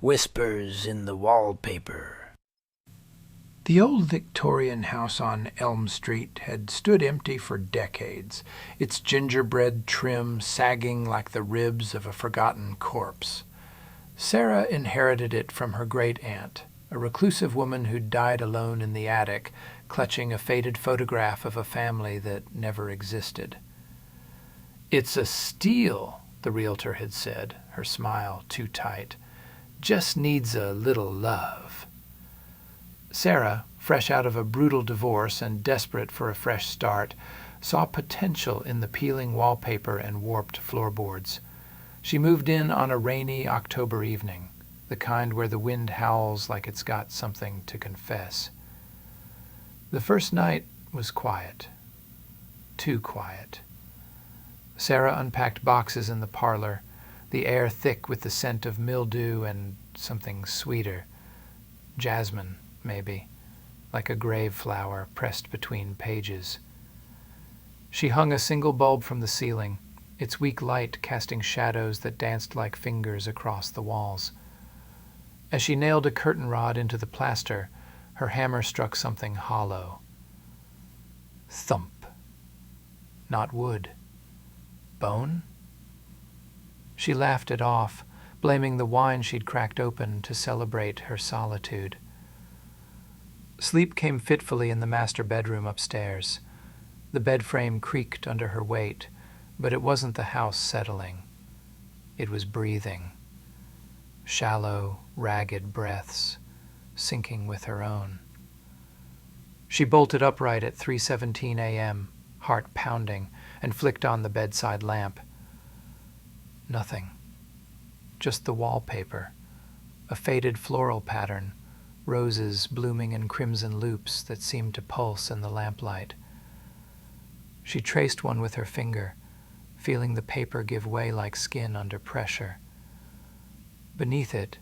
Whispers in the wallpaper. The old Victorian house on Elm Street had stood empty for decades, its gingerbread trim sagging like the ribs of a forgotten corpse. Sarah inherited it from her great-aunt, a reclusive woman who died alone in the attic, clutching a faded photograph of a family that never existed. "It's a steal," the realtor had said, her smile too tight. "Just needs a little love." Sarah, fresh out of a brutal divorce and desperate for a fresh start, saw potential in the peeling wallpaper and warped floorboards. She moved in on a rainy October evening, the kind where the wind howls like it's got something to confess. The first night was quiet. Too quiet. Sarah unpacked boxes in the parlor, the air thick with the scent of mildew and something sweeter. Jasmine, maybe, like a grave flower pressed between pages. She hung a single bulb from the ceiling, its weak light casting shadows that danced like fingers across the walls. As she nailed a curtain rod into the plaster, her hammer struck something hollow. Thump. Not wood. Bone? She laughed it off, blaming the wine she'd cracked open to celebrate her solitude. Sleep came fitfully in the master bedroom upstairs. The bed frame creaked under her weight, but it wasn't the house settling. It was breathing. Shallow, ragged breaths, sinking with her own. She bolted upright at 3:17 a.m., heart pounding, and flicked on the bedside lamp. Nothing. Just the wallpaper, a faded floral pattern, roses blooming in crimson loops that seemed to pulse in the lamplight. She traced one with her finger, feeling the paper give way like skin under pressure. Beneath it,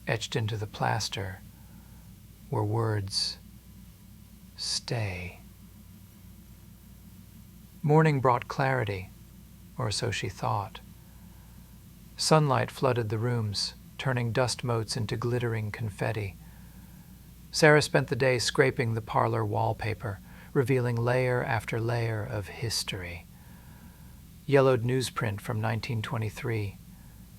etched into the plaster, were words, "Stay." Morning brought clarity, or so she thought. Sunlight flooded the rooms, turning dust motes into glittering confetti. Sarah spent the day scraping the parlor wallpaper, revealing layer after layer of history. Yellowed newsprint from 1923,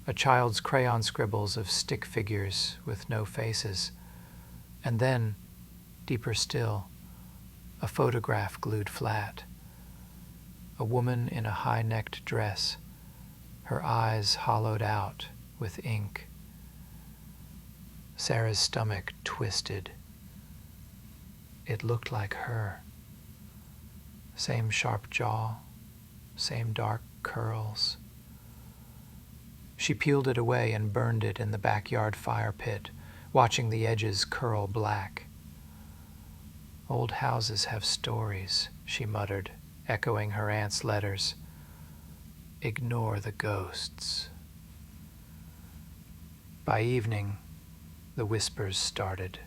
a child's crayon scribbles of stick figures with no faces, and then, deeper still, a photograph glued flat. A woman in a high-necked dress, her eyes hollowed out with ink. Sarah's stomach twisted. It looked like her. Same sharp jaw, same dark curls. She peeled it away and burned it in the backyard fire pit, watching the edges curl black. "Old houses have stories," she muttered, echoing her aunt's letters. "Ignore the ghosts." By evening, the whispers started.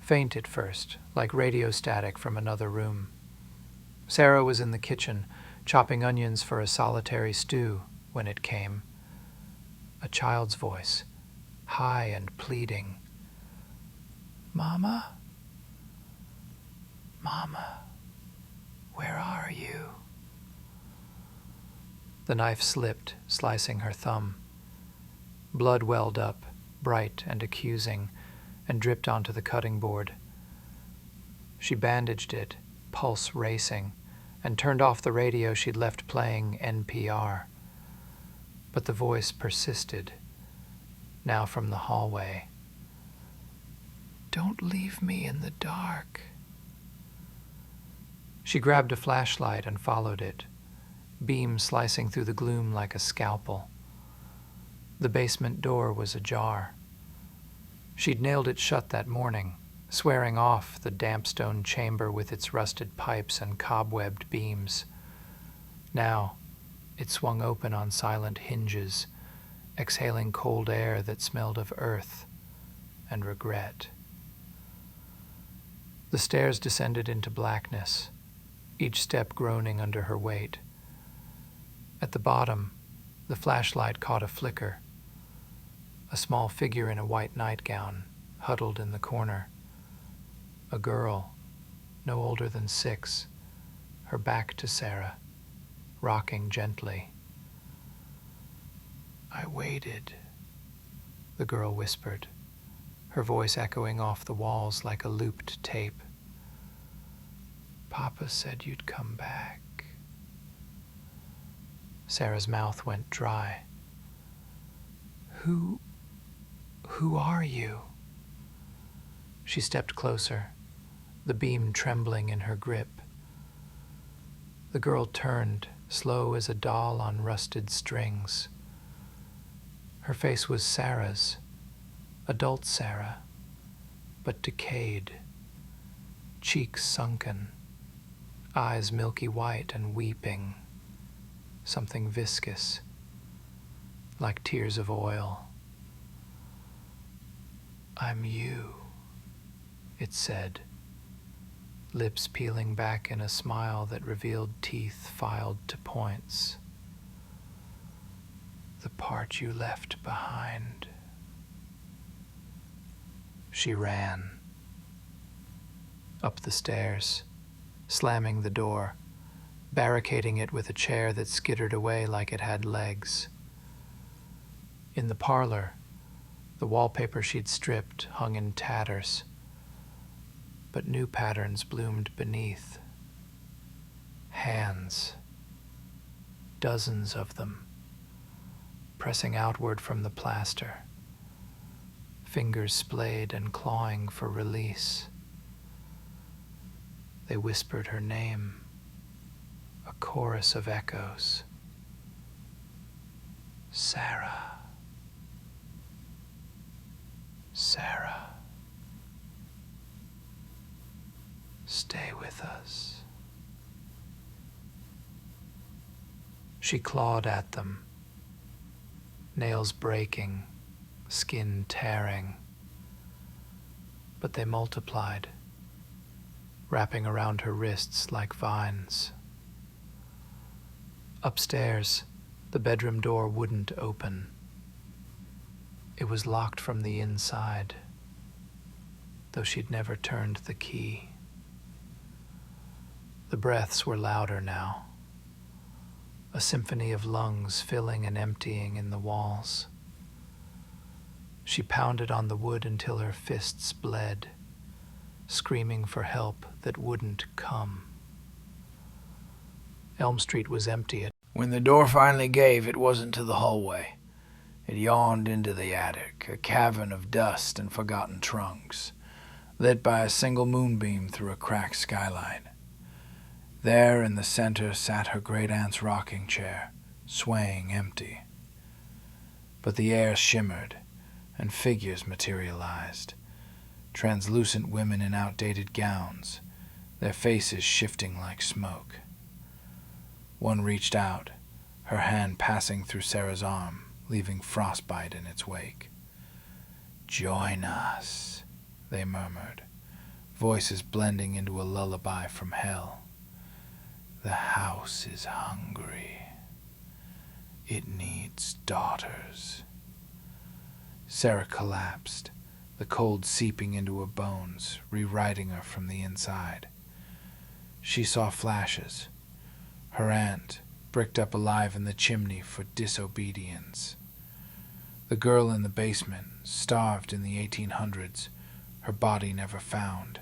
Faint at first, like radio static from another room. Sarah was in the kitchen, chopping onions for a solitary stew, when it came. A child's voice, high and pleading. "Mama? Mama, where are you?" The knife slipped, slicing her thumb. Blood welled up, bright and accusing, and dripped onto the cutting board. She bandaged it, pulse racing, and turned off the radio she'd left playing NPR. But the voice persisted, now from the hallway. "Don't leave me in the dark." She grabbed a flashlight and followed it, beam slicing through the gloom like a scalpel. The basement door was ajar. She'd nailed it shut that morning, swearing off the damp stone chamber with its rusted pipes and cobwebbed beams. Now, it swung open on silent hinges, exhaling cold air that smelled of earth and regret. The stairs descended into blackness, each step groaning under her weight. At the bottom, the flashlight caught a flicker. A A small figure in a white nightgown, huddled in the corner. A girl, no older than 6, her back to Sarah, rocking gently. "I waited," the girl whispered, her voice echoing off the walls like a looped tape. "Papa said you'd come back." Sarah's mouth went dry. Who are you?" She stepped closer, the beam trembling in her grip. The girl turned, slow as a doll on rusted strings. Her face was Sarah's, adult Sarah, but decayed, cheeks sunken, eyes milky white and weeping, something viscous, like tears of oil. "I'm you," it said, lips peeling back in a smile that revealed teeth filed to points. "The part you left behind." She ran. Up the stairs, slamming the door, barricading it with a chair that skittered away like it had legs. In the parlor, the wallpaper she'd stripped hung in tatters, but new patterns bloomed beneath. Hands, dozens of them, pressing outward from the plaster, fingers splayed and clawing for release. They whispered her name, a chorus of echoes. "Sarah, Sarah, stay with us." She clawed at them, nails breaking, skin tearing. But they multiplied, wrapping around her wrists like vines. Upstairs, the bedroom door wouldn't open. It was locked from the inside, though she'd never turned the key. The breaths were louder now, a symphony of lungs filling and emptying in the walls. She pounded on the wood until her fists bled, screaming for help that wouldn't come. Elm Street was empty. When the door finally gave, it wasn't to the hallway. It yawned into the attic, a cavern of dust and forgotten trunks, lit by a single moonbeam through a cracked skylight. There in the center sat her great-aunt's rocking chair, swaying empty. But the air shimmered, and figures materialized, translucent women in outdated gowns, their faces shifting like smoke. One reached out, her hand passing through Sarah's arm, leaving frostbite in its wake. "Join us," they murmured, voices blending into a lullaby from hell. "The house is hungry. It needs daughters." Sarah collapsed, the cold seeping into her bones, rewriting her from the inside. She saw flashes. Her aunt, bricked up alive in the chimney for disobedience. The girl in the basement, starved in the 1800s, her body never found.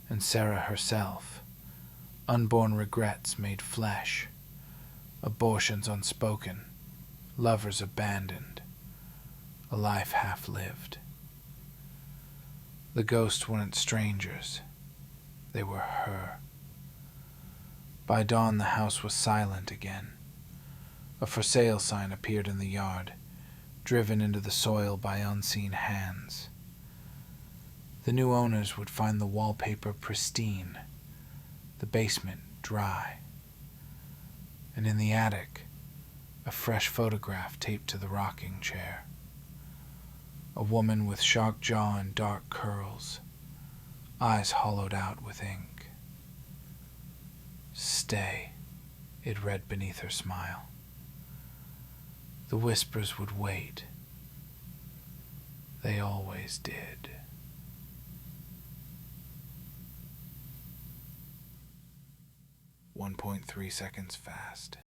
And Sarah herself, unborn regrets made flesh, abortions unspoken, lovers abandoned, a life half-lived. The ghosts weren't strangers. They were her. By dawn, the house was silent again. A for sale sign appeared in the yard, driven into the soil by unseen hands. The new owners would find the wallpaper pristine, the basement dry, and in the attic, a fresh photograph taped to the rocking chair. A woman with shark jaw and dark curls, eyes hollowed out with ink. "Stay," it read beneath her smile. The whispers would wait, They always did. .3 seconds fast.